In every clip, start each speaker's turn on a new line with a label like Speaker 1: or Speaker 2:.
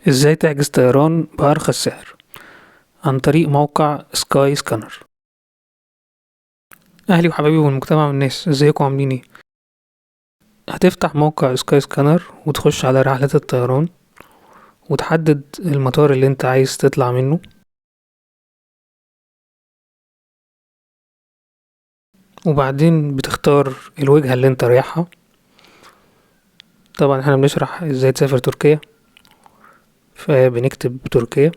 Speaker 1: ازاي تحجز طيران بأرخص سعر عن طريق موقع سكاي سكانر. اهلي وحبايبي والمجتمع والناس، ازيكم عاملين ايه؟ هتفتح موقع سكاي سكانر وتخش على رحلة الطيران وتحدد المطار اللي انت عايز تطلع منه، وبعدين بتختار الوجهة اللي انت رايحها. طبعا احنا بنشرح ازاي تسافر تركيا، فبنكتب تركيا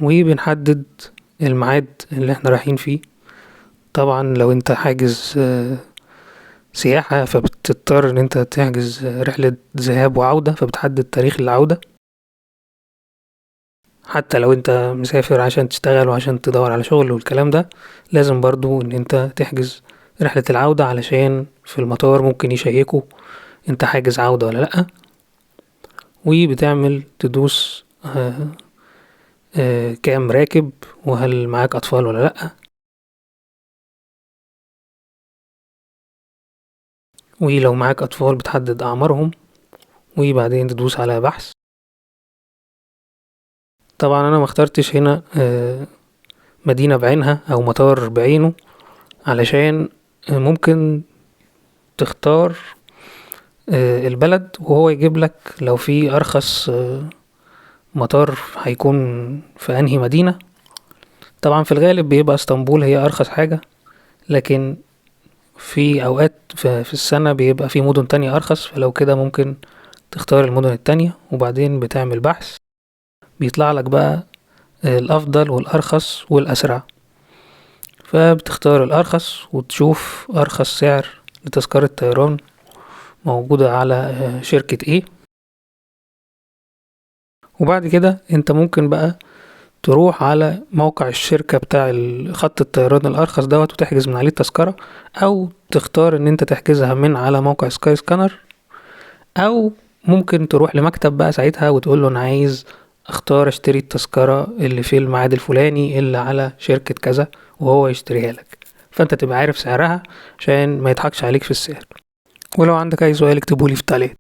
Speaker 1: وبنحدد الميعاد اللي احنا رايحين فيه. طبعا لو انت حاجز سياحة فبتضطر ان انت تحجز رحلة ذهاب وعودة، فبتحدد تاريخ العودة. حتى لو انت مسافر عشان تشتغل وعشان تدور على شغل والكلام ده، لازم برضو ان انت تحجز رحلة العودة، علشان في المطار ممكن يشيكوا انت حاجز عودة ولا لأ. وبتعمل تدوس كام راكب، وهل معاك أطفال ولا لأ. ولو معاك أطفال بتحدد أعمارهم، وبعدين تدوس على بحث. طبعا أنا مخترتش هنا مدينة بعينها أو مطار بعينه، علشان ممكن تختار البلد وهو يجيب لك لو في أرخص مطار هيكون في أنهي مدينة. طبعا في الغالب بيبقى اسطنبول هي أرخص حاجة، لكن في أوقات في السنة بيبقى في مدن تانية أرخص، فلو كده ممكن تختار المدن التانية وبعدين بتعمل بحث. بيطلع لك بقى الأفضل والأرخص والأسرع، فبتختار الأرخص وتشوف أرخص سعر لتذكرة طيران موجودة على شركة ايه. وبعد كده انت ممكن بقى تروح على موقع الشركة بتاع خط الطيران الأرخص دوت وتحجز من عليه التذكرة، أو تختار إن أنت تحجزها من على موقع سكاي سكانر، أو ممكن تروح لمكتب بقى ساعتها وتقوله أنا عايز أختار أشتري التذكرة اللي في الميعاد الفلاني اللي على شركة كذا، وهو يشتريها لك، فأنت تبقى عارف سعرها عشان ما يضحكش عليك في السعر. ولو عندك أي سؤال اكتبولي في التعليقات.